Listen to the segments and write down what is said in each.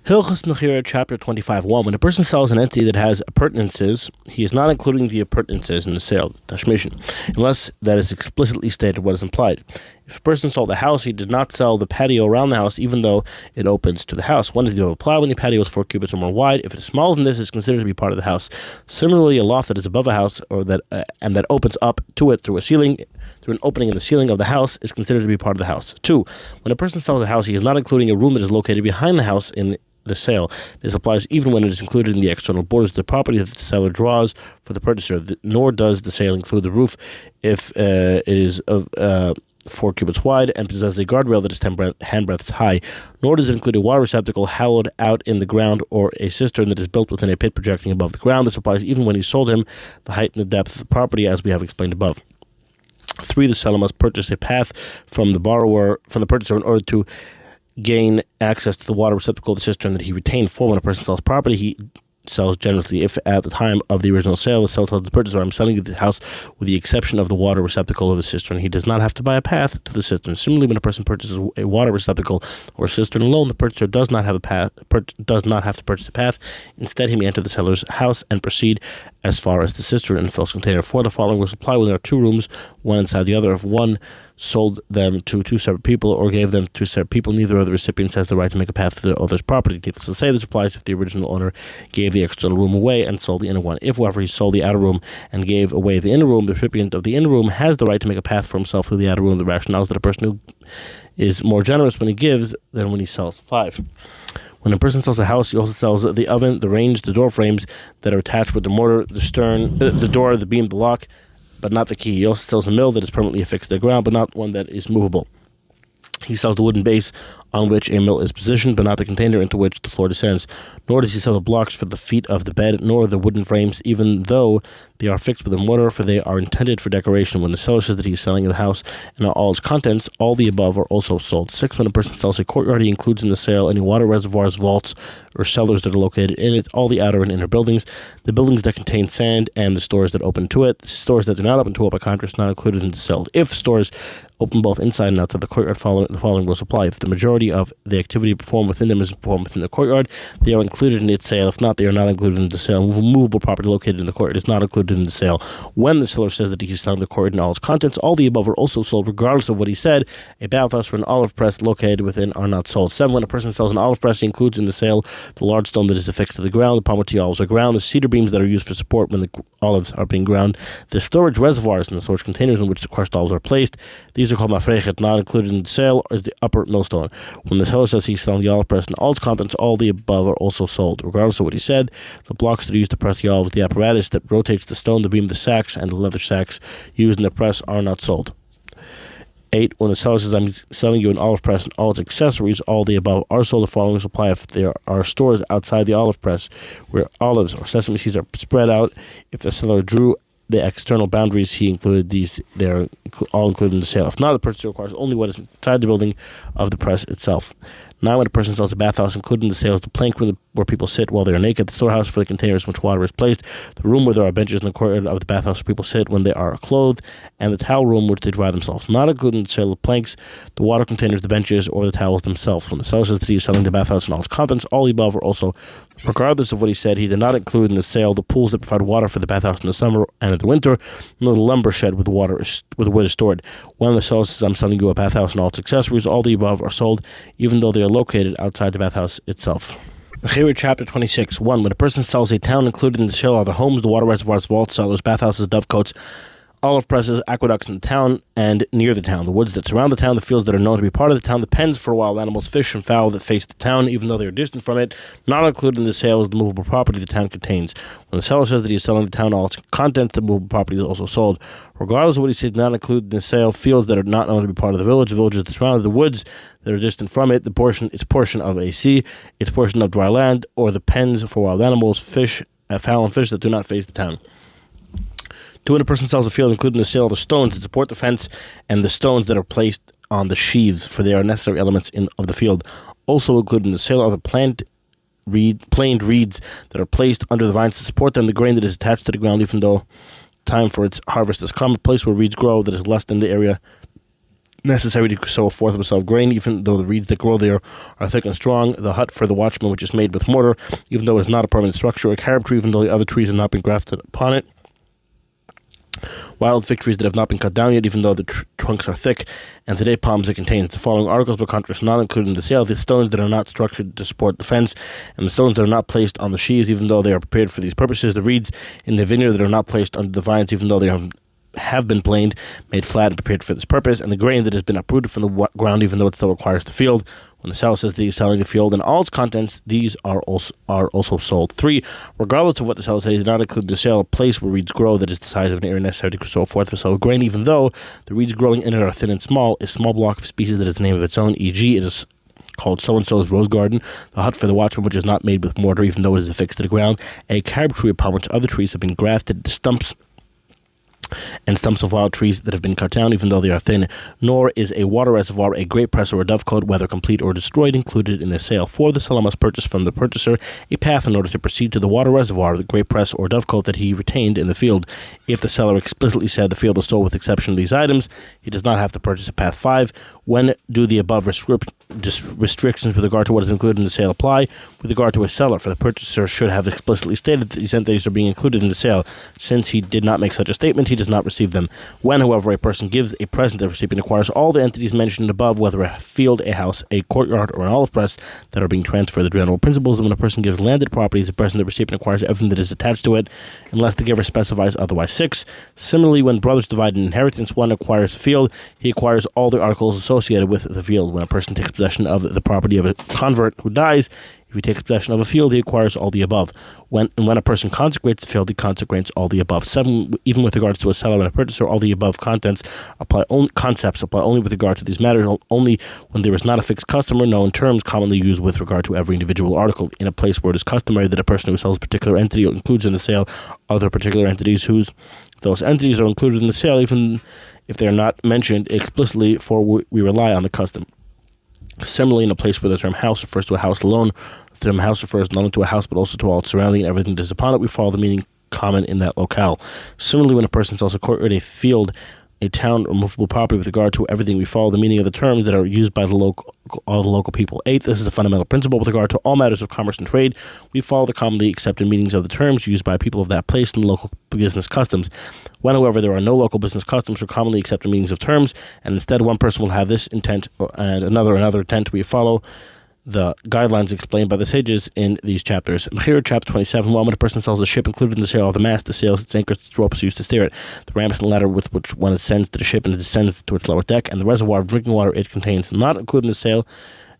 Hallchos Mechira, chapter 25:1. When a person sells an entity that has appurtenances, he is not including the appurtenances in the sale, tashmishin, unless that is explicitly stated what is implied. If a person sold a house, he did not sell the patio around the house, even though it opens to the house. One is the apply when the patio is 4 cubits or more wide. If it is smaller than this, it is considered to be part of the house. Similarly, a loft that is above a house or that opens up to it through an opening in the ceiling of the house is considered to be part of the house. 2. When a person sells a house, he is not including a room that is located behind the house in the sale. This applies even when it is included in the external borders of the property that the seller draws for the purchaser. Nor does the sale include the roof if it is of 4 cubits wide and possesses a guardrail that is 10 handbreadths high. Nor does it include a water receptacle hollowed out in the ground or a cistern that is built within a pit projecting above the ground. This applies even when he sold him the height and the depth of the property, as we have explained above. 3. The seller must purchase a path from the purchaser in order to gain access to the water receptacle, the cistern that he retained. 4. When a person sells property, he sells generously. If at the time of the original sale, the seller tells the purchaser, "I'm selling you the house with the exception of the water receptacle or the cistern," he does not have to buy a path to the cistern. Similarly, when a person purchases a water receptacle or a cistern alone, the purchaser does not have to purchase a path. Instead, he may enter the seller's house and proceed as far as the cistern and false container. 4. The following will apply when there are 2 rooms, one inside the other. If one sold them to 2 separate people or gave them to 2 separate people, neither of the recipients has the right to make a path to the other's property. Needless to say, this applies if the original owner gave the external room away and sold the inner one. If, however, he sold the outer room and gave away the inner room, the recipient of the inner room has the right to make a path for himself through the outer room. The rationale is that a person who is more generous when he gives than when he sells. 5. When a person sells a house, he also sells the oven, the range, the door frames that are attached with the mortar, the stern, the door, the beam, the lock, but not the key. He also sells a mill that is permanently affixed to the ground, but not one that is movable. He sells the wooden base on which a mill is positioned, but not the container into which the floor descends. Nor does he sell the blocks for the feet of the bed, nor the wooden frames, even though they are fixed with a mortar, for they are intended for decoration. When the seller says that he is selling the house and all its contents, all the above are also sold. 6. When a person sells a courtyard, he includes in the sale any water reservoirs, vaults, or cellars that are located in it, all the outer and inner buildings, the buildings that contain sand, and the stores that open to it. The stores that do not open to it, by contrast, not included in the sale. If stores open both inside and outside the courtyard, the following will apply. If the majority of the activity performed within them is performed within the courtyard, they are included in its sale. If not, they are not included in the sale. Movable property located in the courtyard is not included in the sale. When the seller says that he is selling the courtyard and all its contents, all the above are also sold, regardless of what he said. A bathhouse or an olive press located within are not sold. 7. When a person sells an olive press, he includes in the sale the large stone that is affixed to the ground upon which the olives are ground, the cedar beams that are used for support when the olives are being ground, the storage reservoirs and the storage containers in which the crushed olives are placed. These are called mafrechet. Not included in the sale is the upper millstone. When the seller says he's selling the olive press and all its contents, all the above are also sold. Regardless of what he said, the blocks that are used to press the olives, the apparatus that rotates the stone, the beam, the sacks, and the leather sacks used in the press are not sold. 8. When the seller says, "I'm selling you an olive press and all its accessories," all the above are sold. The following apply if there are stores outside the olive press where olives or sesame seeds are spread out. If the seller drew the external boundaries, he included these. They are all included in the sale. If not, the purchaser requires only what is inside the building of the press itself. 9. When a person sells a bathhouse, included in the sale is the plank where people sit while they are naked, the storehouse for the containers in which water is placed, the room where there are benches in the courtyard of the bathhouse where people sit when they are clothed, and the towel room which they dry themselves. Not included in the sale of planks, the water containers, the benches, or the towels themselves. When the seller says that he is selling the bathhouse and all its contents, all the above are also, regardless of what he said, he did not include in the sale the pools that provide water for the bathhouse in the summer and in the winter, nor the lumber shed where the wood is stored. When the seller says, "I'm selling you a bathhouse and all its accessories," all the above are sold, even though they are located outside the bathhouse itself. מכירה, chapter 26:1. When a person sells a town, included in the sale are the homes, the water reservoirs, vaults, cellars, bathhouses, dovecotes, olive presses, aqueducts in the town and near the town, the woods that surround the town, the fields that are known to be part of the town, the pens for wild animals, fish and fowl that face the town, even though they are distant from it. Not included in the sale is the movable property the town contains. When the seller says that he is selling the town all its contents, the movable property is also sold. Regardless of what he said, not included in the sale fields that are not known to be part of the village, the villages that surround it, the woods that are distant from it, its portion of a sea, its portion of dry land, or the pens for wild animals, fish, fowl and fish that do not face the town. 2. When a person sells a field, including the sale of the stones that support the fence and the stones that are placed on the sheaves, for they are necessary elements of the field. Also included in the sale are the planed reeds that are placed under the vines to support them, the grain that is attached to the ground, even though time for its harvest has come, a place where reeds grow that is less than the area necessary to sow forth himself grain, even though the reeds that grow there are thick and strong, the hut for the watchman, which is made with mortar, even though it is not a permanent structure, a carob tree, even though the other trees have not been grafted upon it, wild fig trees that have not been cut down yet, even though the trunks are thick, and the date palms it contains. The following articles, by contrast, not included in the sale: the stones that are not structured to support the fence, and the stones that are not placed on the sheaves, even though they are prepared for these purposes, the reeds in the vineyard that are not placed under the vines, even though they have been planed, made flat, and prepared for this purpose, and the grain that has been uprooted from the ground, even though it still requires the field. When the seller says that he's selling the field and all its contents, these are also sold. 3. Regardless of what the seller said, he did not include the sale a place where reeds grow that is the size of an area necessary to sow forth for sale of grain, even though the reeds growing in it are thin and small. A small block of species that is the name of its own, e.g., it is called so-and-so's rose garden. The hut for the watchman, which is not made with mortar, even though it is affixed to the ground. A carob tree upon which other trees have been grafted, the stumps of wild trees that have been cut down, even though they are thin. Nor is a water reservoir, a grape press, or a dovecote, whether complete or destroyed, included in the sale. 4. The seller must purchase from the purchaser a path in order to proceed to the water reservoir, the grape press, or dovecote that he retained in the field. If the seller explicitly said the field is sold with exception of these items, he does not have to purchase a path. 5. When do the above restrictions with regard to what is included in the sale apply? With regard to a seller, for the purchaser should have explicitly stated that these entities are being included in the sale. Since he did not make such a statement, he does not receive them. When, however, a person gives a present, the recipient acquires all the entities mentioned above, whether a field, a house, a courtyard, or an olive press that are being transferred. The general principle is that when a person gives landed property as a present, the recipient acquires everything that is attached to it, unless the giver specifies otherwise. 6. Similarly, when brothers divide an inheritance, one acquires the field, he acquires all the articles associated with the field. When a person takes possession of the property of a convert who dies, if he takes possession of a field, he acquires all the above. When a person consecrates the field, he consecrates all the above. 7. Even with regards to a seller and a purchaser, all the above concepts apply only with regard to these matters, only when there is not a fixed customer, known terms commonly used with regard to every individual article. In a place where it is customary that a person who sells a particular entity includes in the sale other particular entities those entities are included in the sale, even if they are not mentioned explicitly, for we rely on the custom. Similarly, in a place where the term house refers to a house alone, the term house refers not only to a house but also to all its surrounding and everything that is upon it, we follow the meaning common in that locale. Similarly, when a person sells a courtyard, a field, a town, or movable property, with regard to everything, we follow the meaning of the terms that are used by all the local people. 8. This is a fundamental principle with regard to all matters of commerce and trade. We follow the commonly accepted meanings of the terms used by people of that place and the local business customs. When, however, there are no local business customs or commonly accepted meanings of terms, and instead one person will have this intent and another intent, we follow the guidelines explained by the sages in these chapters. מכירה, chapter 27. When a person sells a ship, included in the sale of the mast, the sails, its anchors, its ropes used to steer it, the ramps and ladder with which one ascends to the ship and descends to its lower deck, and the reservoir of drinking water it contains. Not included in the sale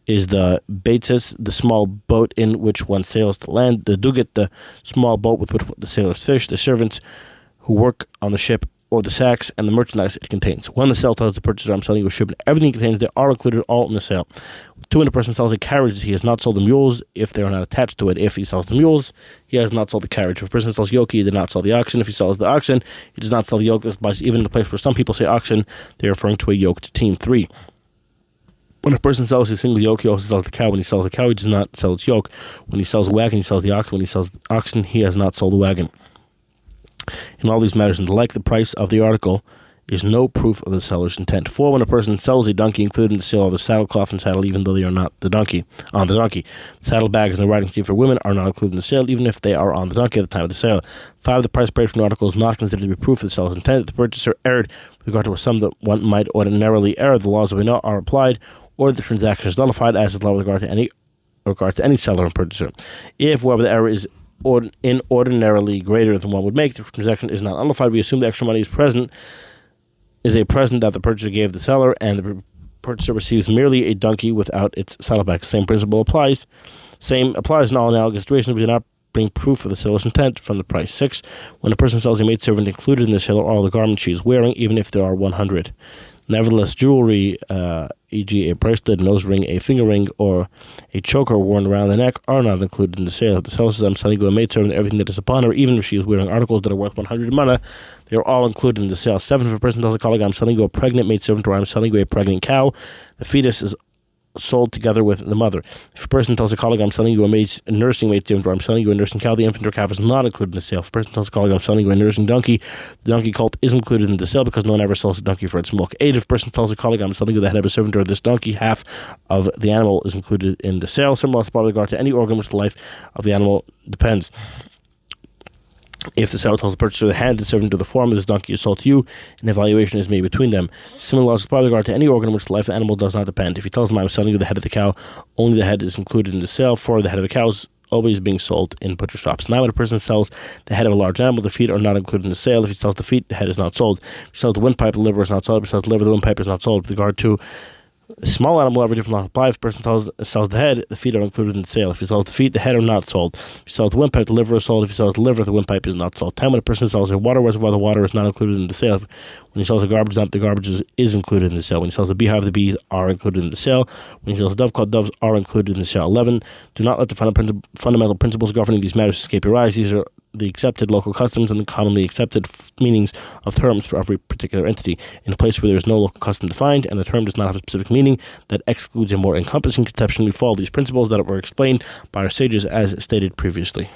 is the beitzes, the small boat in which one sails to land, the duget, the small boat with which the sailors fish, the servants who work on the ship, or the sacks, and the merchandise it contains. When the seller tells the purchaser, I'm selling you a ship, and everything it contains, they are included all in the sale. 2. When a person sells a carriage, he has not sold the mules if they are not attached to it. If he sells the mules, he has not sold the carriage. If a person sells yoke, he did not sell the oxen. If he sells the oxen, he does not sell the yoke. This applies even in the place where some people say oxen, they are referring to a yoked team. 3. When a person sells a single yoke, he also sells the cow. When he sells a cow, he does not sell its yoke. When he sells a wagon, he sells the oxen. When he sells the oxen, he has not sold the wagon. In all these matters and the like, the price of the article is no proof of the seller's intent. 4. When a person sells a donkey, including the sale of the saddlecloth and saddle, even though they are not on the donkey. The saddlebags and the riding seat for women are not included in the sale, even if they are on the donkey at the time of the sale. 5. The price paid for an article is not considered to be proof of the seller's intent. If the purchaser erred with regard to a sum that one might ordinarily err, the laws of Bina are applied, or the transaction is nullified, as is law with regard to any seller and purchaser. If, however, the error is inordinarily greater than one would make, the transaction is not nullified. We assume the extra money is a present that the purchaser gave the seller, and the purchaser receives merely a donkey without its saddleback. Same principle applies. Same applies in all analogous situations. We do not bring proof of the seller's intent from the price. 6. When a person sells a maidservant, included in the sale are all the garments she is wearing, even if there are 100. Nevertheless, jewelry, e.g. a bracelet, nose ring, a finger ring, or a choker worn around the neck, are not included in the sale. If the seller says, I'm selling you a maidservant, everything that is upon her, even if she is wearing articles that are worth 100 mana, they are all included in the sale. 7. If a person tells a colleague, I'm selling you a pregnant maidservant, or I'm selling you a pregnant cow, the fetus is sold together with the mother. If a person tells a colleague, I'm selling you a nursing maid, or I'm selling you a nursing cow, the infant or calf is not included in the sale. If a person tells a colleague, I'm selling you a nursing donkey, the donkey colt is included in the sale because no one ever sells a donkey for its milk. 8, if a person tells a colleague, I'm selling you the head of a servant or this donkey, half of the animal is included in the sale. Similar to regard to any organ which the life of the animal depends. If the seller tells the purchaser the head, the servant, or the form of this donkey is sold to you, an evaluation is made between them. Similar laws apply with regard to any organ in which the life of the animal does not depend. If he tells them, I'm selling you the head of the cow, only the head is included in the sale, for the head of the cow is always being sold in butcher shops. Now when a person sells the head of a large animal, the feet are not included in the sale. If he sells the feet, the head is not sold. If he sells the windpipe, the liver is not sold. If he sells the liver, the windpipe is not sold. With regard to a small animal, every different law applies. If a person sells the head, the feet are included in the sale. If he sells the feet, the head are not sold. If he sells the windpipe, the liver is sold. If he sells the liver, the windpipe is not sold. 10, when a person sells a water reservoir, the water is not included in the sale. When he sells a garbage dump, the garbage is included in the sale. When he sells a beehive, the bees are included in the sale. When he sells a dovecot, doves are included in the sale. 11, do not let the fundamental principles governing these matters escape your eyes. These are the accepted local customs and the commonly accepted meanings of terms for every particular entity. In a place where there is no local custom defined and the term does not have a specific meaning that excludes a more encompassing conception, we follow these principles that were explained by our sages as stated previously.